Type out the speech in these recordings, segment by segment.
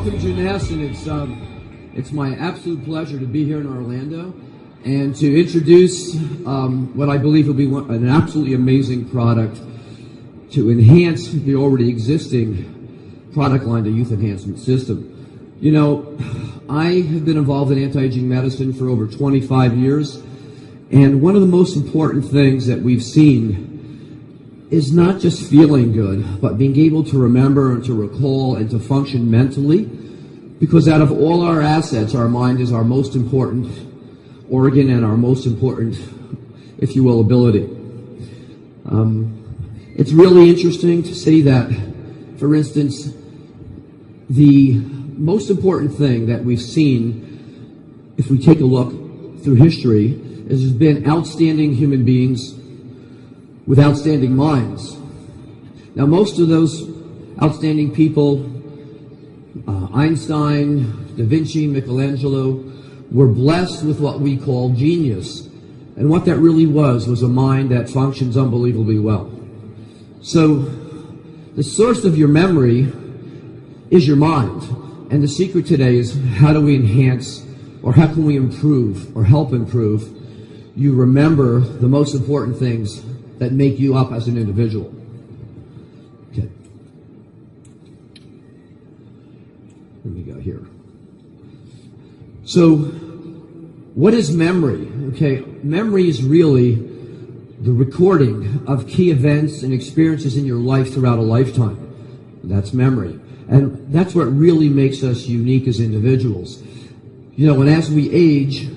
welcome, Jeunesse, and it's my absolute pleasure to be here in Orlando and to introduce what I believe will be an absolutely amazing product to enhance the already existing product line, the Youth Enhancement System. You know, I have been involved in anti-aging medicine for over 25 years, and one of the most important things that we've seen is not just feeling good, but being able to remember and to recall and to function mentally, because out of all our assets, our mind is our most important organ and our most important, if you will, ability. It's really interesting to say that, for instance, the most important thing that we've seen, if we take a look through history, is there's been outstanding human beings with outstanding minds. Now, most of those outstanding people, Einstein, Da Vinci, Michelangelo, were blessed with what we call genius. And what that really was a mind that functions unbelievably well. So, the source of your memory is your mind. And the secret today is how do we enhance, or how can we improve, or help improve, you remember the most important things that make you up as an individual. Okay. Let me go here. So, what is memory? Okay, memory is really the recording of key events and experiences in your life throughout a lifetime. That's memory. And that's what really makes us unique as individuals. You know, and as we age,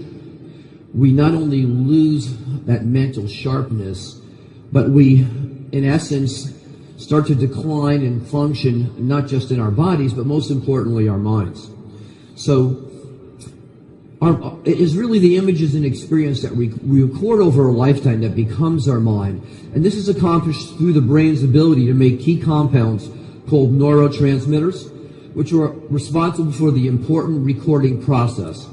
we not only lose that mental sharpness, but we, in essence, start to decline and function not just in our bodies, but most importantly, our minds. So, it is really the images and experience that we record over a lifetime that becomes our mind. And this is accomplished through the brain's ability to make key compounds called neurotransmitters, which are responsible for the important recording process.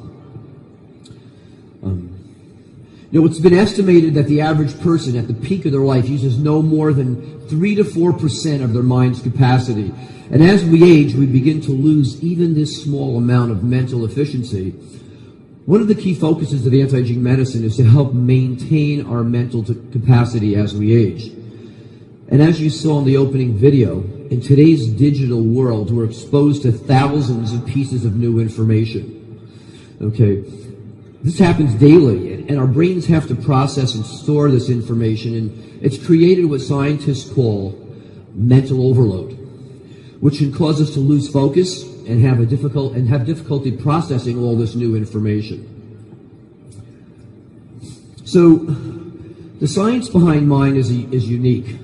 You know, it's been estimated that the average person at the peak of their life uses no more than 3 to 4% of their mind's capacity. And as we age, we begin to lose even this small amount of mental efficiency. One of the key focuses of anti-aging medicine is to help maintain our mental capacity as we age. And as you saw in the opening video, in today's digital world, we're exposed to thousands of pieces of new information. Okay, this happens daily, and our brains have to process and store this information, and it's created what scientists call mental overload, which can cause us to lose focus and have difficulty processing all this new information. So, the science behind mind is unique.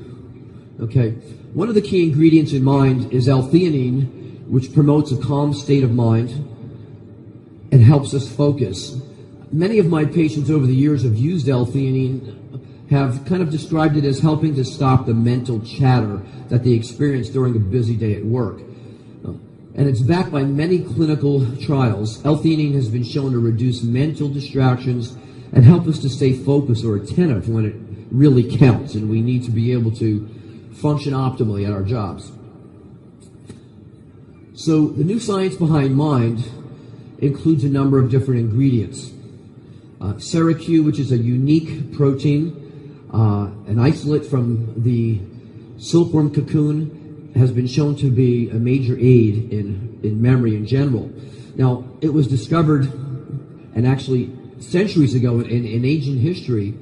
Okay, one of the key ingredients in mind is L-theanine, which promotes a calm state of mind and helps us focus. Many of my patients over the years have used L-theanine, have kind of described it as helping to stop the mental chatter that they experience during a busy day at work. And it's backed by many clinical trials. L-theanine has been shown to reduce mental distractions and help us to stay focused or attentive when it really counts, and we need to be able to function optimally at our jobs. So the new science behind mind includes a number of different ingredients. SeraQ, which is a unique protein, an isolate from the silkworm cocoon, has been shown to be a major aid in memory in general. Now, it was discovered, and actually centuries ago in ancient history,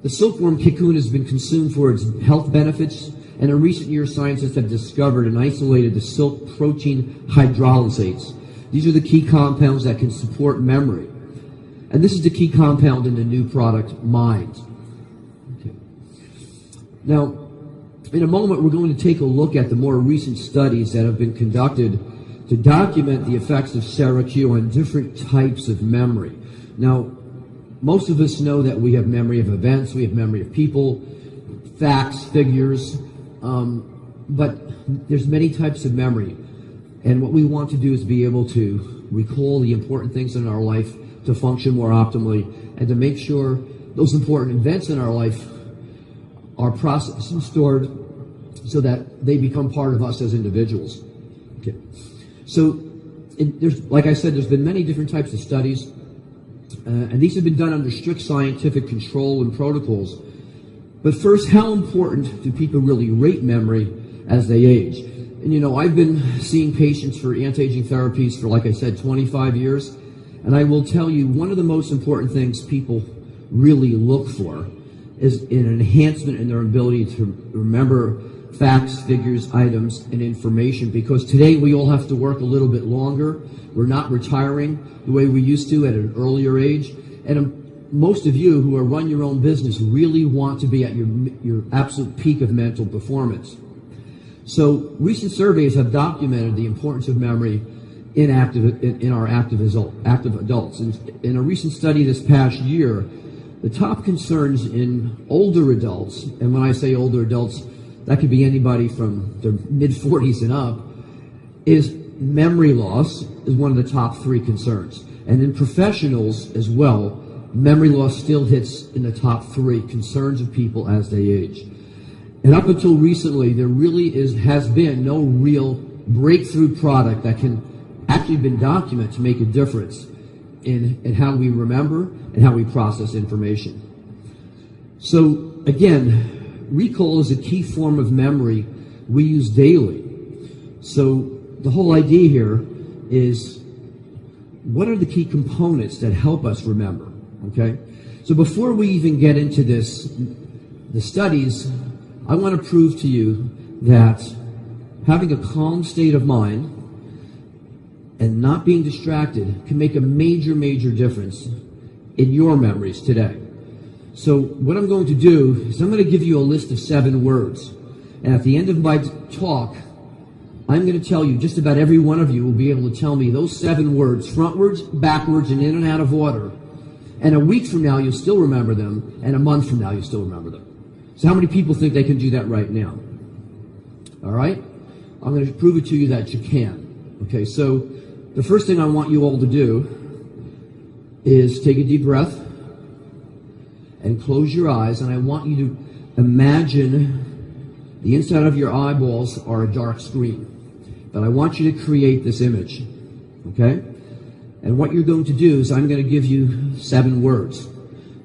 the silkworm cocoon has been consumed for its health benefits, and in recent years, scientists have discovered and isolated the silk protein hydrolysates. These are the key compounds that can support memory. And this is the key compound in the new product, Mind. Okay. Now, in a moment, we're going to take a look at the more recent studies that have been conducted to document the effects of SeraQ on different types of memory. Now, most of us know that we have memory of events, we have memory of people, facts, figures, but there's many types of memory. And what we want to do is be able to recall the important things in our life to function more optimally and to make sure those important events in our life are processed and stored so that they become part of us as individuals. Okay. So like I said, there's been many different types of studies, and these have been done under strict scientific control and protocols. But first, how important do people really rate memory as they age? And you know, I've been seeing patients for anti-aging therapies for, like I said, 25 years, and I will tell you, one of the most important things people really look for is an enhancement in their ability to remember facts, figures, items, and information, because today we all have to work a little bit longer. We're not retiring the way we used to at an earlier age. And most of you who run your own business really want to be at your absolute peak of mental performance. So recent surveys have documented the importance of memory in our active adults. And in a recent study this past year, the top concerns in older adults, and when I say older adults, that could be anybody from their mid-40s and up, is memory loss is one of the top 3 concerns. And in professionals as well, memory loss still hits in the top 3 concerns of people as they age. And up until recently, there really has been no real breakthrough product that can actually been documented to make a difference in how we remember and how we process information. So again, recall is a key form of memory we use daily. So the whole idea here is, what are the key components that help us remember? Okay? So before we even get into the studies, I want to prove to you that having a calm state of mind and not being distracted can make a major, major difference in your memories today. So what I'm going to do is I'm going to give you a list of 7 words. And at the end of my talk, I'm going to tell you, just about every one of you will be able to tell me those 7 words, frontwards, backwards, and in and out of order. And a week from now, you'll still remember them. And a month from now, you'll still remember them. So how many people think they can do that right now? All right? I'm going to prove it to you that you can. Okay, so the first thing I want you all to do is take a deep breath and close your eyes, and I want you to imagine the inside of your eyeballs are a dark screen. But I want you to create this image, okay? And what you're going to do is I'm going to give you 7 words.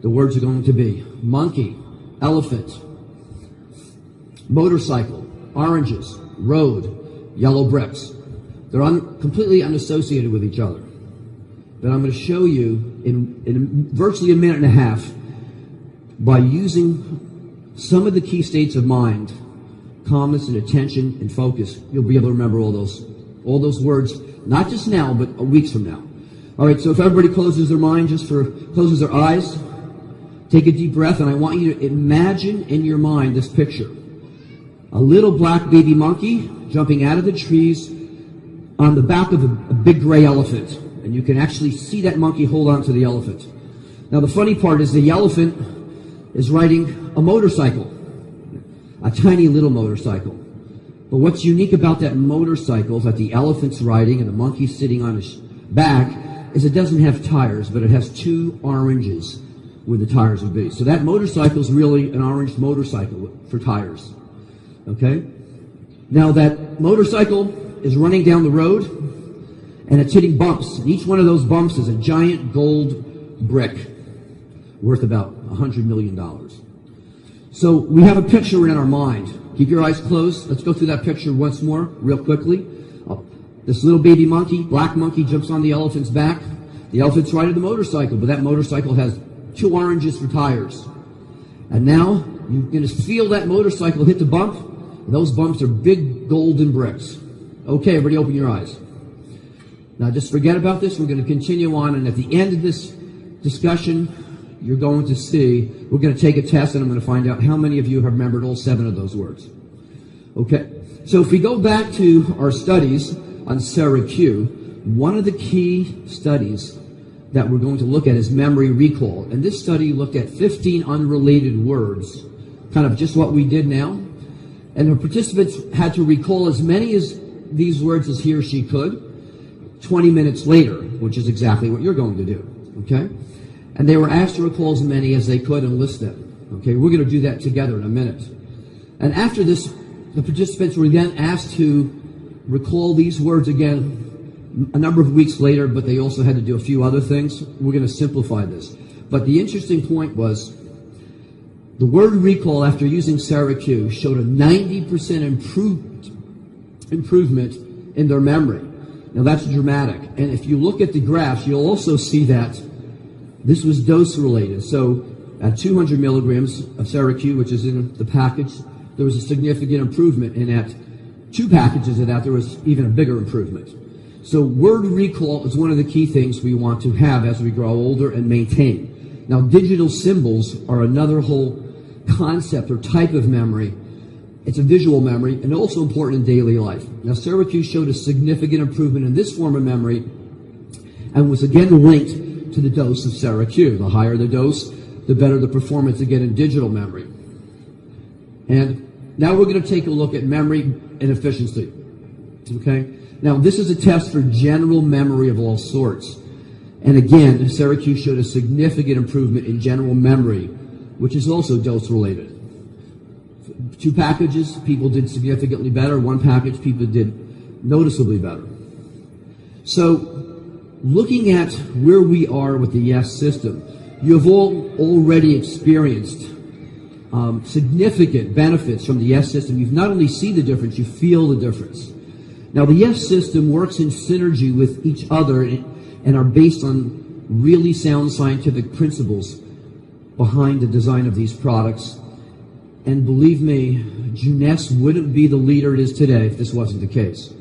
The words are going to be monkey, elephant, motorcycle, oranges, road, yellow bricks. They're completely unassociated with each other. But I'm going to show you in virtually a minute and a half, by using some of the key states of mind, calmness and attention and focus, you'll be able to remember all those words, not just now, but weeks from now. All right, so if everybody closes their mind, closes their eyes, take a deep breath, and I want you to imagine in your mind this picture. A little black baby monkey jumping out of the trees on the back of a big gray elephant. And you can actually see that monkey hold on to the elephant. Now the funny part is the elephant is riding a motorcycle, a tiny little motorcycle. But what's unique about that motorcycle is that the elephant's riding and the monkey's sitting on his back is it doesn't have tires, but it has 2 oranges where the tires would be. So that motorcycle is really an orange motorcycle for tires. Okay? Now that motorcycle is running down the road and it's hitting bumps. And each one of those bumps is a giant gold brick worth about $100 million. So we have a picture in our mind. Keep your eyes closed. Let's go through that picture once more, real quickly. This little baby monkey, black monkey, jumps on the elephant's back. The elephant's riding the motorcycle, but that motorcycle has 2 oranges for tires. And now you're going to feel that motorcycle hit the bump. And those bumps are big golden bricks. Okay, everybody open your eyes. Now just forget about this. We're going to continue on, and at the end of this discussion, you're going to see, we're going to take a test, and I'm going to find out how many of you have remembered all 7 of those words. Okay, so if we go back to our studies on Sarah Q, one of the key studies that we're going to look at is memory recall. And this study looked at 15 unrelated words, kind of just what we did now. And the participants had to recall as many as these words as he or she could 20 minutes later, which is exactly what you're going to do, okay? And they were asked to recall as many as they could and list them, okay? We're going to do that together in a minute. And after this, the participants were then asked to recall these words again a number of weeks later, but they also had to do a few other things. We're going to simplify this. But the interesting point was the word recall after using Syracuse showed a 90% improvement in their memory. Now that's dramatic. And if you look at the graphs, you'll also see that this was dose related. So at 200 milligrams of Syracuse, which is in the package, there was a significant improvement. And at 2 packages of that, there was even a bigger improvement. So word recall is one of the key things we want to have as we grow older and maintain. Now digital symbols are another whole concept or type of memory. It's a visual memory and also important in daily life. Now Syracuse showed a significant improvement in this form of memory and was again linked to the dose of Syracuse. The higher the dose, the better the performance again in digital memory. And now we're going to take a look at memory and efficiency. Okay? Now this is a test for general memory of all sorts. And again, Syracuse showed a significant improvement in general memory, which is also dose related. 2 packages, people did significantly better. 1 package, people did noticeably better. So, looking at where we are with the YES system, you have all already experienced significant benefits from the YES system. You not only see the difference, you feel the difference. Now, the YES system works in synergy with each other and are based on really sound scientific principles behind the design of these products. And believe me, Jeunesse wouldn't be the leader it is today if this wasn't the case.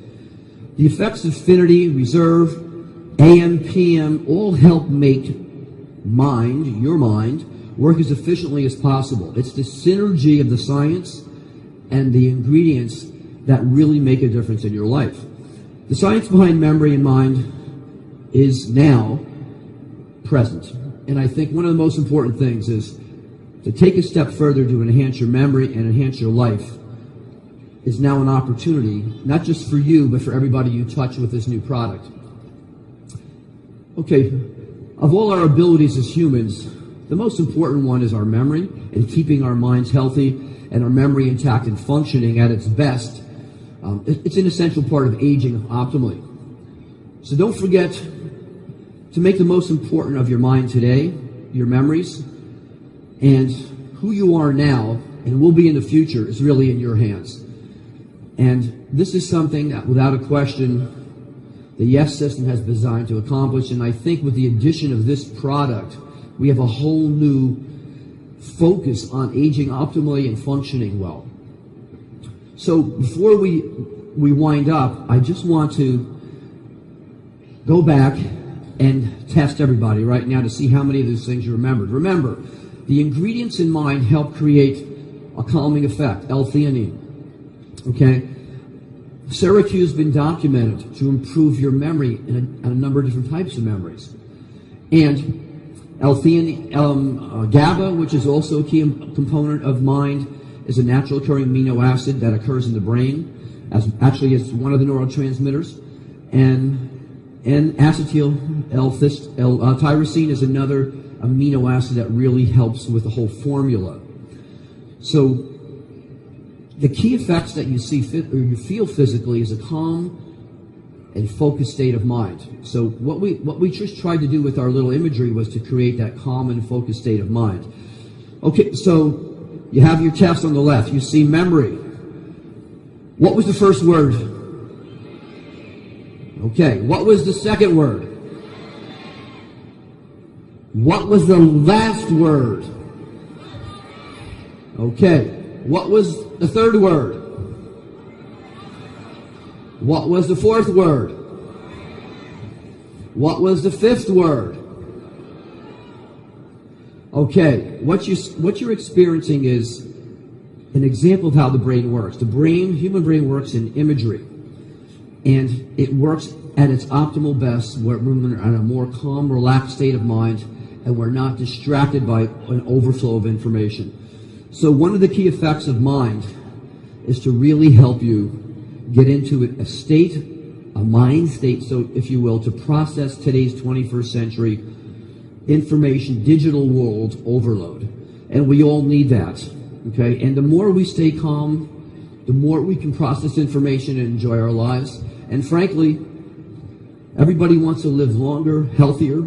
The effects of affinity, reserve, AM, PM all help make your mind, work as efficiently as possible. It's the synergy of the science and the ingredients that really make a difference in your life. The science behind memory and mind is now present. And I think one of the most important things is to take a step further to enhance your memory and enhance your life is now an opportunity, not just for you, but for everybody you touch with this new product. Okay, of all our abilities as humans, the most important one is our memory and keeping our minds healthy and our memory intact and functioning at its best. It's an essential part of aging optimally. So don't forget to make the most important of your mind today, your memories, and who you are now and will be in the future is really in your hands. And this is something that, without a question, the YES system has been designed to accomplish. And I think with the addition of this product, we have a whole new focus on aging optimally and functioning well. So before we wind up, I just want to go back and test everybody right now to see how many of these things you remembered. Remember, the ingredients in mind help create a calming effect, L-theanine. Okay? Syracuse has been documented to improve your memory in a number of different types of memories. And L-theanine, GABA, which is also a key component of mind, is a natural occurring amino acid that occurs in the brain, actually as one of the neurotransmitters. And acetyl L-tyrosine is another amino acid that really helps with the whole formula. So the key effects that you see or you feel physically is a calm and focused state of mind. So what we just tried to do with our little imagery was to create that calm and focused state of mind. Okay, so you have your test on the left. You see memory. What was the first word? Okay, what was the second word? What was the last word? Okay, what was the third word? What was the fourth word? What was the fifth word? Okay, what you're experiencing is an example of how the brain works. The human brain works in imagery. And it works at its optimal best when we're in a more calm, relaxed state of mind and we're not distracted by an overflow of information. So one of the key effects of mind is to really help you get into a mind state, so if you will, to process today's 21st century information, digital world overload. And we all need that, okay? And the more we stay calm, the more we can process information and enjoy our lives. And frankly, Everybody wants to live longer, healthier,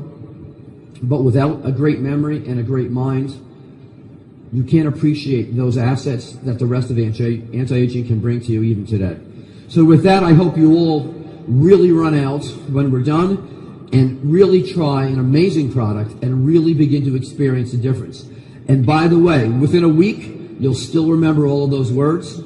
but without a great memory and a great mind, you can't appreciate those assets that the rest of anti-aging can bring to you even today. So with that, I hope you all really run out when we're done and really try an amazing product and really begin to experience the difference. And by the way, within a week, you'll still remember all of those words.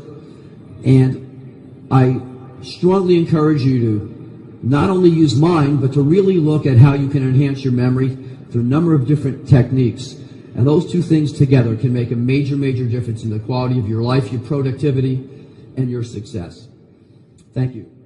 And I strongly encourage you to not only use mine, but to really look at how you can enhance your memory through a number of different techniques. And those two things together can make a major, major difference in the quality of your life, your productivity, and your success. Thank you.